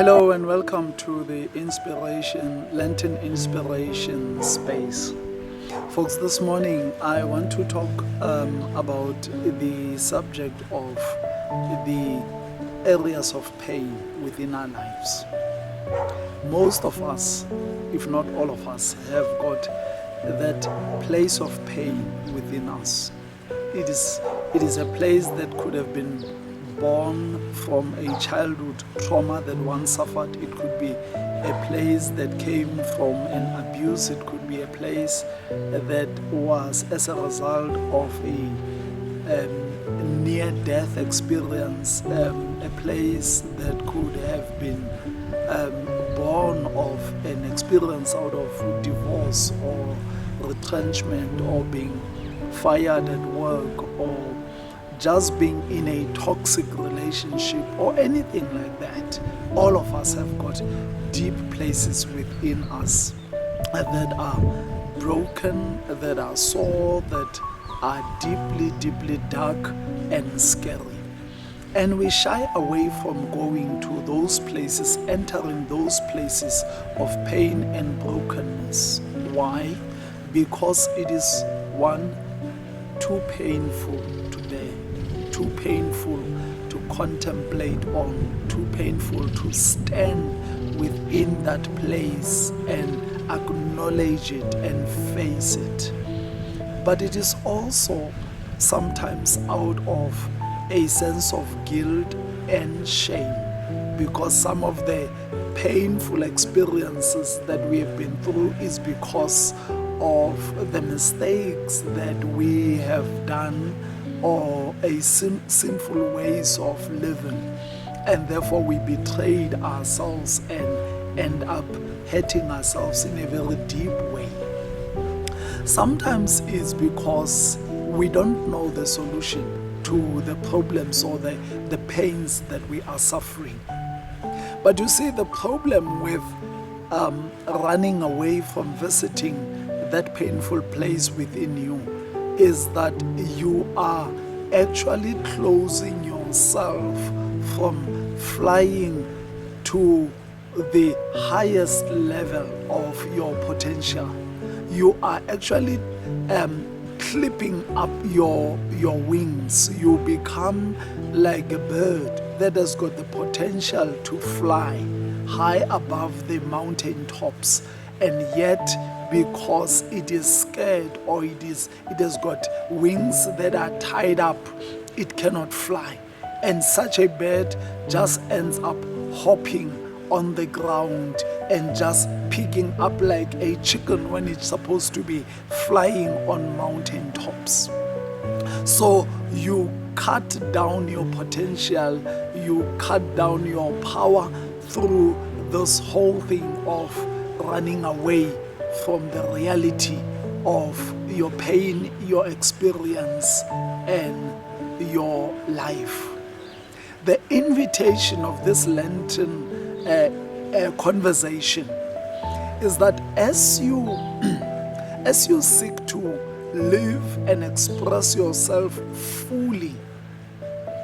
Hello and welcome to the Lenten Inspiration Space. Folks, this morning I want to talk about the subject of the areas of pain within our lives. Most of us, if not all of us, have got that place of pain within us. It is a place that could have been born from a childhood trauma that one suffered. It could be a place that came from an abuse. It could be a place that was as a result of a near-death experience, a place that could have been born of an experience out of divorce or retrenchment or being fired at work or just being in a toxic relationship or anything like that. All of us have got deep places within us that are broken, that are sore, that are deeply, deeply dark and scary. And we shy away from going to those places, entering those places of pain and brokenness. Why? Because it is one, too painful to bear, too painful to contemplate on, too painful to stand within that place and acknowledge it and face it. But it is also sometimes out of a sense of guilt and shame, because some of the painful experiences that we have been through is because of the mistakes that we have done or a sinful ways of living, and therefore we betrayed ourselves and end up hurting ourselves in a very deep way. Sometimes it's because we don't know the solution to the problems or the pains that we are suffering. But you see, the problem with running away from visiting that painful place within you is that you are actually closing yourself from flying to the highest level of your potential. You are actually clipping up your wings. You become like a bird that has got the potential to fly high above the mountain tops, and yet because it is scared or it has got wings that are tied up, it cannot fly. And such a bird just ends up hopping on the ground and just picking up like a chicken when it's supposed to be flying on mountain tops. So you cut down your potential, you cut down your power through this whole thing of running away from the reality of your pain, your experience, and your life. The invitation of this Lenten conversation is that as you seek to live and express yourself fully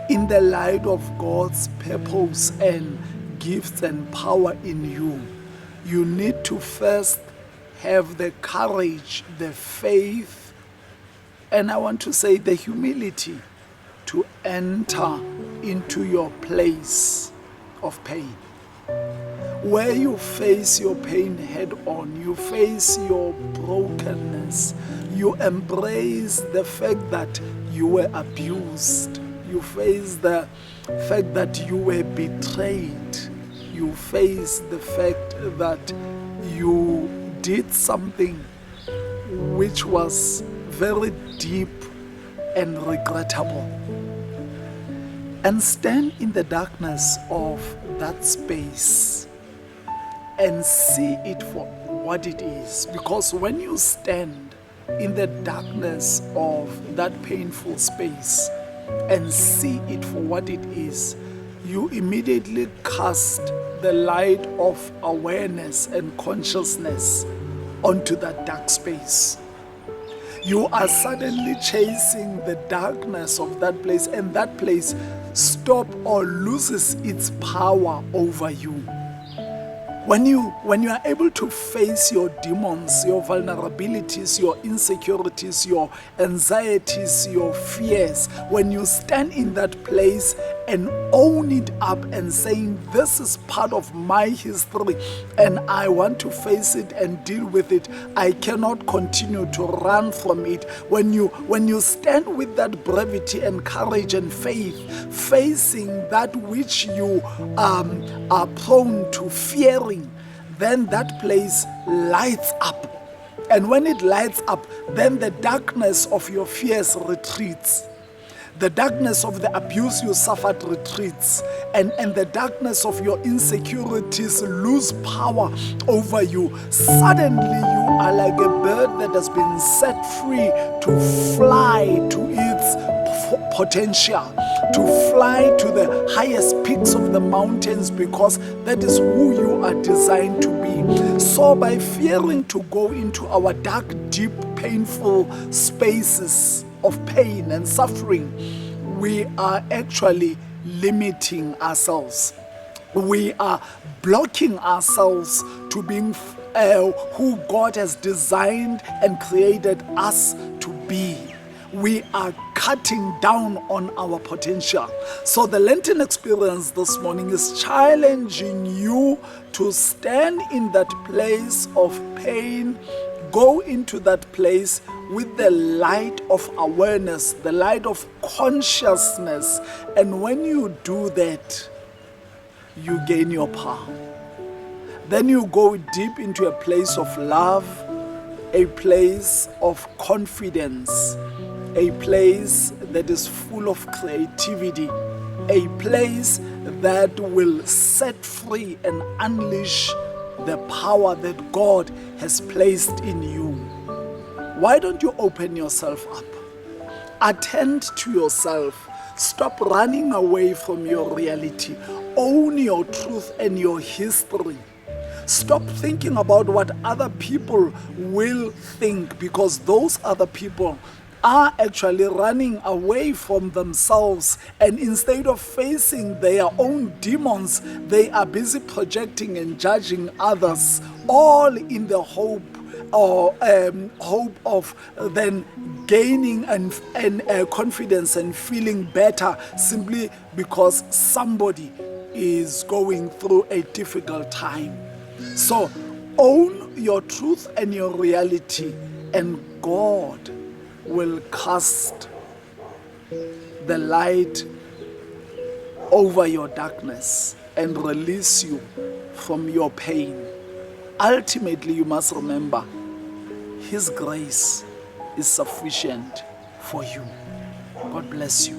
in the light of God's purpose and gifts and power in you, you need to first have the courage, the faith, and I want to say the humility to enter into your place of pain, where you face your pain head on, you face your brokenness, you embrace the fact that you were abused, you face the fact that you were betrayed, you face the fact that you did something which was very deep and regrettable, and stand in the darkness of that space and see it for what it is. Because when you stand in the darkness of that painful space and see it for what it is, you immediately cast the light of awareness and consciousness onto that dark space. You are suddenly chasing the darkness of that place, and that place stop or loses its power over you. When you are able to face your demons, your vulnerabilities, your insecurities, your anxieties, your fears, when you stand in that place and own it up and saying, this is part of my history and I want to face it and deal with it, I cannot continue to run from it. When you stand with that brevity and courage and faith, facing that which you are prone to fearing, then that place lights up. And when it lights up, then the darkness of your fears retreats. The darkness of the abuse you suffered retreats, and the darkness of your insecurities lose power over you. Suddenly you are like a bird that has been set free to fly to its potential, to fly to the highest peaks of the mountains, because that is who you are designed to be. So by fearing to go into our dark, deep, painful spaces of pain and suffering, we are actually limiting ourselves. We are blocking ourselves to being who God has designed and created us to be. We are cutting down on our potential. So the Lenten experience this morning is challenging you to stand in that place of pain, go into that place with the light of awareness, the light of consciousness. And when you do that, you gain your power. Then you go deep into a place of love, a place of confidence, a place that is full of creativity, a place that will set free and unleash the power that God has placed in you. Why don't you open yourself up? Attend to yourself. Stop running away from your reality. Own your truth and your history. Stop thinking about what other people will think, because those other people are actually running away from themselves, and instead of facing their own demons, they are busy projecting and judging others, all in the hope of then gaining and confidence and feeling better simply because somebody is going through a difficult time. So own your truth and your reality, and God will cast the light over your darkness and release you from your pain. Ultimately, you must remember, His grace is sufficient for you. God bless you.